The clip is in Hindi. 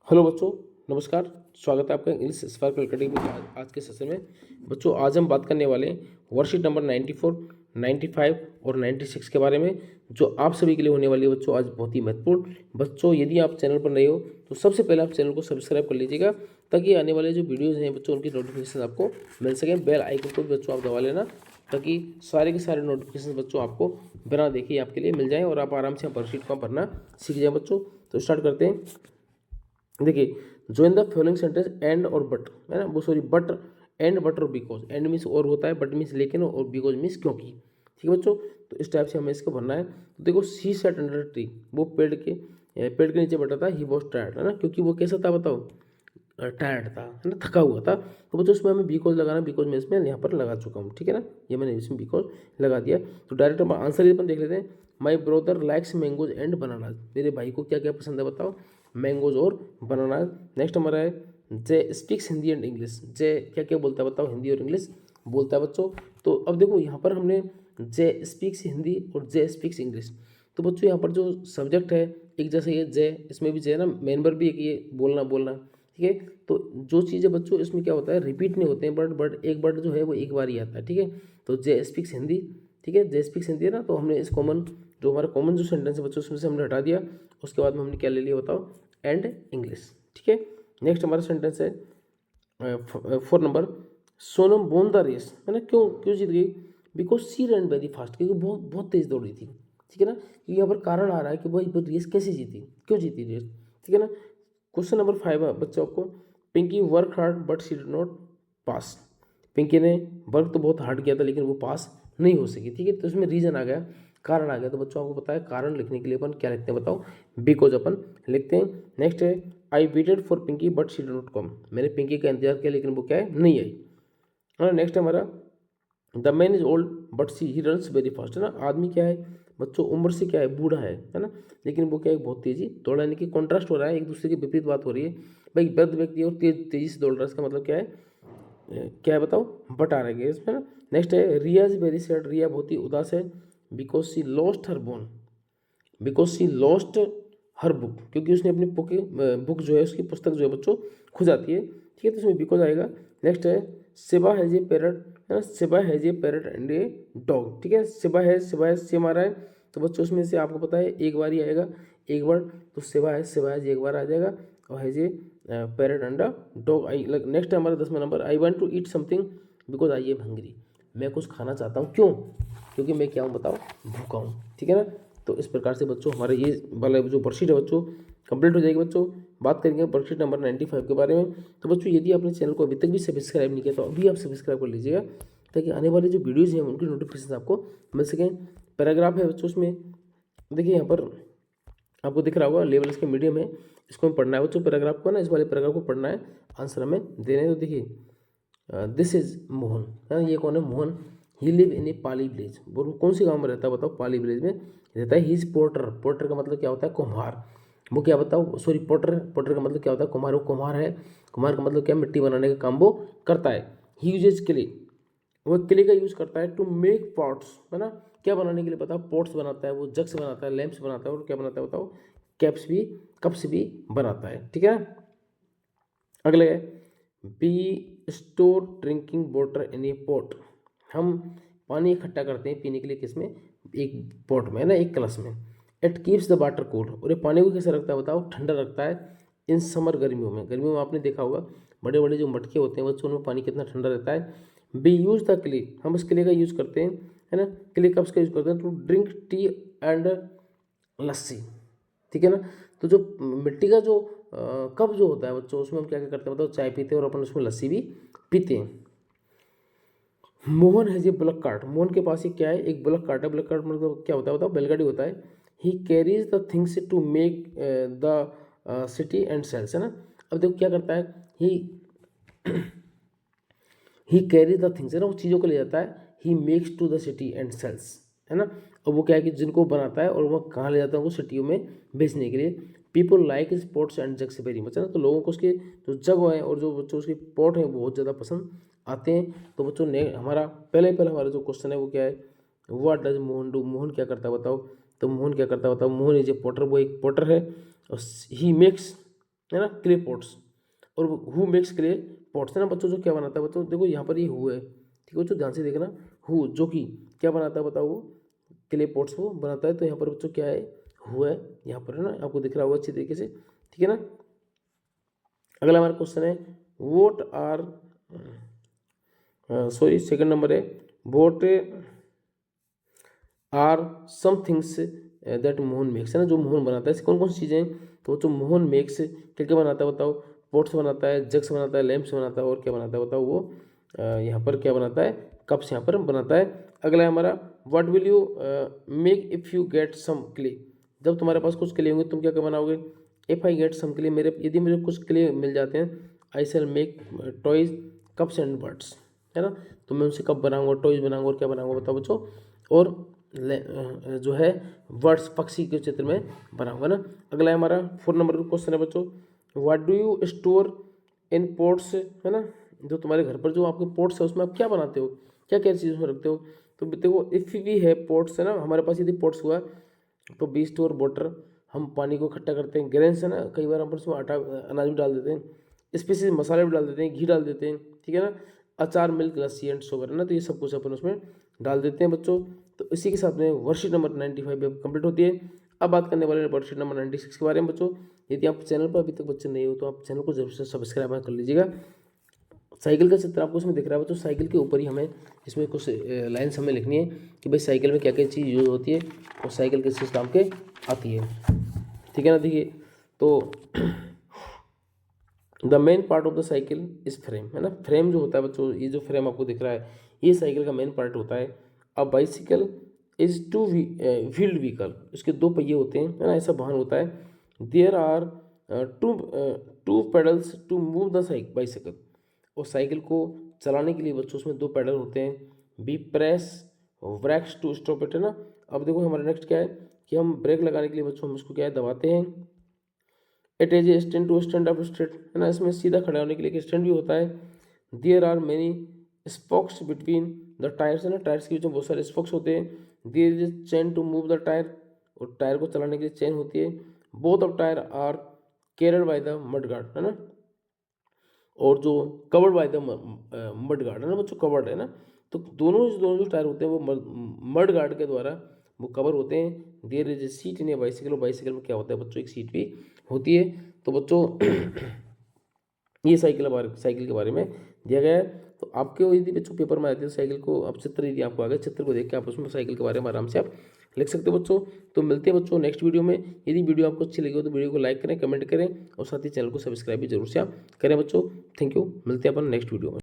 हेलो बच्चों, नमस्कार। स्वागत है आपका इंग्लिश स्पार्क एकेडमी में। आज के सेशन में बच्चों आज हम बात करने वाले हैं वर्कशीट नंबर 94, 95 और 96 के बारे में, जो आप सभी के लिए होने वाली है बच्चों आज बहुत ही महत्वपूर्ण। बच्चों यदि आप चैनल पर नए हो तो सबसे पहले आप चैनल को सब्सक्राइब कर लीजिएगा, ताकि आने वाले जो वीडियोज़ हैं बच्चों उनकी नोटिफिकेशन आपको मिल सके। बेल आइकन को भी बच्चों आप दबा लेना, ताकि सारे के सारे नोटिफिकेशन बच्चों आपको बिना देखे ही आपके लिए मिल जाएँ और आप आराम से वर्कशीट को भरना सीख जाएँ बच्चों। तो स्टार्ट करते हैं। देखिए, जो in the following sentence and और बट है ना, वो सॉरी बट एंड बट और बिकॉज। एंड मीन्स और होता है, बट मीन्स लेकिन, और बिकॉज मीन्स क्योंकि। ठीक है बच्चों, तो इस टाइप से हमें इसको भरना है। तो देखो, सी सेट अंडर ट्री, वो पेड़ के नीचे बैठा था। ही वॉज टायर्ड, है ना, क्योंकि वो कैसा था बताओ, टायर्ड था, है ना, थका हुआ था। तो बच्चों उसमें हमें बिकॉज लगाना, बिकॉज मैं इसमें यहाँ पर लगा चुका हूँ। ठीक है ना, ये मैंने इसमें बिकॉज लगा दिया। तो डायरेक्ट हम आंसर अपन देख लेते हैं। My brother likes mangoes and bananas, मेरे भाई को क्या क्या पसंद है बताओ, मैंगोज और बनानाज। नेक्स्ट हमारा है जय स्पीक्स हिंदी एंड इंग्लिश, जय क्या क्या बोलता है बताओ, हिंदी और इंग्लिश बोलता है बच्चों। तो अब देखो यहाँ पर हमने जय स्पीक्स हिंदी और जय स्पीक्स इंग्लिश। तो बच्चों यहाँ पर जो सब्जेक्ट है एक जैसे ये जय, इसमें भी जय ना, मेन वर्ब भी एक ये बोलना बोलना। ठीक है, तो जो चीज़ें बच्चों इसमें क्या होता है, रिपीट नहीं होते हैं, बट एक वर्ड जो है वो एक बार ही आता है। ठीक है, तो जे स्पीक्स हिंदी। ठीक है, जे स्पीक्स हिंदी है ना, तो हमने इस कॉमन जो हमारा कॉमन जो सेंटेंस है बच्चों उसमें से हमने हटा दिया। उसके बाद में हमने क्या ले लिया बताओ, एंड इंग्लिश। ठीक है, नेक्स्ट हमारा सेंटेंस है 4 number. Sonam won the race, है ना, क्यों क्यों जीत गई, because she run very fast, क्योंकि बहुत बहुत तेज दौड़ रही थी। ठीक है ना, क्योंकि यहाँ पर कारण आ रहा है कि भाई वो रेस कैसे जीती, क्यों जीती रेस। ठीक है ना। क्वेश्चन नंबर 5 है बच्चों आपको। Pinky work hard but she did not pass, Pinky ने वर्क तो बहुत हार्ड किया था लेकिन वो पास नहीं हो सकी। ठीक है, तो इसमें रीजन आ गया, कारण आ गया। तो बच्चों आपको पता है कारण लिखने के लिए अपन क्या लिखते हैं बताओ, बिकॉज अपन लिखते हैं। नेक्स्ट है I waited for Pinky but she did not come, मैंने पिंकी का इंतजार किया लेकिन वो क्या है, नहीं आई। और नेक्स्ट है हमारा the man is old but see he runs very fast, है ना, आदमी क्या है बच्चों उम्र से क्या है, बूढ़ा है ना, लेकिन वो क्या है बहुत तेजी दौड़, यानी कि कॉन्ट्रास्ट हो रहा है, एक दूसरे की विपरीत बात हो रही है। भाई वृद्ध व्यक्ति और तेजी से दौड़ रहा है, इसका मतलब क्या है, क्या है बताओ, बट आ रहा है इसमें ना। नेक्स्ट है Riya is very sad, Riya बहुत ही उदास है, because she lost her bone, because she lost her book, क्योंकि उसने अपनी बुक जो है, उसकी पुस्तक जो है बच्चों खो जाती है। ठीक है, तो इसमें बिकॉज आएगा। नेक्स्ट है सिबा हैज ए पैरट, है ना, Siba has a parrot and a dog. ठीक है, सिबा है सेम आ रहा है, तो बच्चों उसमें से आपको पता है एक बार ही आएगा, एक बार, तो सिबा है एक बार आ जाएगा, और has a parrot and a dog. आई नेक्स्ट है हमारा 10वां नंबर। I want to eat something because I am hungry, मैं कुछ खाना चाहता हूँ, क्यों, क्योंकि मैं क्या हूँ बताओ, भूखा हूँ। ठीक है ना, तो इस प्रकार से बच्चों हमारे ये वाला जो वर्कशीट है बच्चों कंप्लीट हो जाएगी। बच्चों बात करेंगे वर्कशीट नंबर 95 के बारे में। तो बच्चों यदि आपने चैनल को अभी तक भी सब्सक्राइब नहीं किया तो अभी आप सब्सक्राइब कर लीजिएगा, ताकि आने वाले जो वीडियोज़ हैं उनकी नोटिफिकेशन आपको मिल सकें। पैराग्राफ है बच्चों, उसमें देखिए यहाँ पर आपको दिख रहा होगा, लेवल इसके मीडियम है, इसको हमें पढ़ना है बच्चों पैराग्राफ को ना, इस वाले पैराग्राफ को पढ़ना है, आंसर हमें देने हैं। तो देखिए दिस इज मोहन, है ना, ये कौन है, Mohan. He live in A Pali village, वो कौन सी गांव में रहता है बताओ, पाली विलेज में रहता है। ही इज पोर्टर, पोर्टर का मतलब क्या होता है, कुम्हार। वो क्या बताओ, सॉरी पोर्टर, पोर्टर का मतलब क्या होता है, कुम्हार, वो कुम्हार है। कुम्हार का मतलब क्या, मिट्टी बनाने का काम वो करता है। ही यूजेज क्ले, वो क्ले का यूज़ करता है टू मेक पॉट्स, है ना, क्या बनाने के लिए बताओ, पॉट्स बनाता है, वो जग्स बनाता है, लैंप्स बनाता है, और क्या बनाता है बताओ, कैप्स भी, कप्स भी बनाता है। ठीक है, अगले है B store drinking water in a pot, हम पानी इकट्ठा करते हैं पीने के लिए, किसमें, एक पॉट में, है ना, एक कलश में। It keeps the water cool, और ये पानी को कैसे रखता है बताओ, ठंडा रखता है। इन समर, गर्मियों में, गर्मियों में आपने देखा होगा बड़े बड़े जो मटके होते हैं बच्चों, उनमें पानी कितना ठंडा रहता है। बी यूज द क्ले, हम इस क्ले का यूज़ करते हैं, है ना, क्ले कप्स का यूज़ करते हैं टू ड्रिंक टी एंड लस्सी। ठीक है ना, तो जो मिट्टी का जो कप जो होता है बच्चों, उसमें हम क्या क्या करते हैं बताओ, चाय पीते हैं और अपन उसमें लस्सी भी पीते हैं। मोहन है जी ब्लक कार्ट, मोहन के पास ही क्या है, एक ब्लक कार्ट है। ब्लक कार्ट मतलब क्या होता है बताओ, बैलगाड़ी होता है। He carries the things to make the city and sells, है ना। अब देखो क्या करता है, ही कैरी द थिंग्स, है ना, वो चीज़ों को ले जाता है। He makes to the city and sells, है ना, और वो क्या है कि जिनको बनाता है और वो कहाँ ले जाता है, वो सिटियों में बेचने के लिए। People like is pots and jugs very much, है ना, तो लोगों को उसके जो जग है और जो बच्चों उसके पॉट हैं वो बहुत ज़्यादा पसंद आते हैं। तो बच्चों ने हमारा पहले हमारा जो क्वेश्चन है वो क्या है, what does Mohan do, Mohan क्या करता है बताओ। तो मोहन क्या करता है बताओ, मोहन इज ए पॉटर, वो एक पॉटर है। और ही मेक्स है ना, क्ले पॉट्स। और हु मेक्स क्ले पॉट्स है ना बच्चों, जो क्या बनाता है बच्चों, देखो यहाँ पर ये हु है, ठीक है बच्चों, ध्यान से देखना, हु जो कि क्या बनाता है बताओ, वो क्ले पॉट्स वो बनाता है। तो यहाँ पर बच्चों क्या है, हु है यहाँ पर, है ना, आपको दिख रहा होगा अच्छी तरीके से, ठीक है ना। अगला हमारा क्वेश्चन है what are, sorry second number है, what are some things that Mohan makes, है ना, जो मोहन बनाता है ऐसी कौन कौन सी चीज़ें हैं, तो जो मोहन मेक्स क्या क्या बनाता है बताओ, पॉट्स बनाता है, जग्स बनाता है, लैम्प्स बनाता है, और क्या बनाता है बताओ वो, यहाँ पर क्या बनाता है, कप्स यहाँ पर बनाता है। अगला है हमारा what will you make if you get some clay, जब तुम्हारे पास कुछ क्ले होंगे तुम क्या क्या बनाओगे, if I get some clay, मेरे यदि मुझे कुछ क्ले मिल जाते हैं, I shall make toys cups and birds, है ना, तो मैं उनसे कप बनाऊंगा, टॉयज बनाऊंगा, और क्या बनाऊंगा बताओ बच्चों, और जो है वर्ड्स पक्षी के चित्र में बनाऊंगा ना। अगला है हमारा 4 नंबर का क्वेश्चन है बच्चों, what do you store in ports, है ना, जो तुम्हारे घर पर जो आपके पोर्ट्स है उसमें आप क्या बनाते हो, क्या क्या चीज़ में रखते हो, तो देखो इफ़ वी है पोर्ट्स, है ना, हमारे पास यदि पोर्ट्स हुआ तो बी स्टोर वाटर, हम पानी को इकट्ठा करते हैं, ग्रेन्स है ना, कई बार हम उसमें आटा अनाज भी डाल देते हैं, स्पेशली मसाले भी डाल देते हैं, घी डाल देते हैं, ठीक है ना, अचार, मिल्क, लस्सी एंड शुगर, है ना, तो ये सब कुछ अपन उसमें डाल देते हैं बच्चों। तो इसी के साथ में वर्कशीट नंबर 95 कंप्लीट होती है। अब बात करने वाले वर्कशीट नंबर 96 के बारे में बच्चों। यदि आप चैनल पर अभी तक बच्चे नहीं हो तो आप चैनल को जरूर से सब्सक्राइब कर लीजिएगा। साइकिल का चित्र आपको इसमें दिख रहा है बच्चों, साइकिल के ऊपर ही हमें इसमें कुछ लाइन्स हमें लिखनी है कि भाई साइकिल में क्या क्या चीज़ यूज होती है और साइकिल किस किस काम के आती है, ठीक है ना। देखिए तो the main part of the cycle is frame, है ना, फ्रेम जो होता है बच्चों, ये जो फ्रेम आपको दिख रहा है ये साइकिल का मेन पार्ट होता है। अब bicycle is two wheeled vehicle, उसके दो पहिए होते हैं, है ना, ऐसा वाहन होता है। There are two two pedals to move the bicycle, और साइकिल को चलाने के लिए बच्चों उसमें दो पैडल होते हैं। We press brakes to stop it, है ना। अब देखो हमारा नेक्स्ट क्या है कि हम ब्रेक लगाने के लिए बच्चों हम इसको क्या है दबाते हैं। It is a stand to stand up straight, है ना, इसमें सीधा खड़ा होने के लिए एक स्टैंड भी होता है। There are many spokes between the tyres, है ना, टायर्स के बीच में बहुत सारे स्पोक्स होते हैं। There is a chain to move the tyre, और टायर को चलाने के लिए चेन होती है। Both of tyre are carried by the mudguard, है ना, और जो covered by the mudguard, है ना बच्चों, कवर्ड है ना, तो दोनों जो टायर होते हैं वो मड गार्ड के द्वारा वो कवर होते हैं। There is a seat in a bicycle, और बाइसिकल में क्या होता है बच्चों, एक सीट भी होती है। तो बच्चों ये साइकिल के बारे में दिया गया है। तो आपके यदि बच्चों पेपर में आते हैं साइकिल को, अब चित्र यदि आपको आ गया, चित्र को देख के आप उसमें साइकिल के बारे में आराम से आप लिख सकते हो बच्चों। तो मिलते हैं बच्चों नेक्स्ट वीडियो में। यदि वीडियो आपको अच्छी लगी हो तो वीडियो को लाइक करें, कमेंट करें, और साथ ही चैनल को सब्सक्राइब भी जरूर से आप करें बच्चों। थैंक यू, मिलते हैं अपन नेक्स्ट वीडियो में।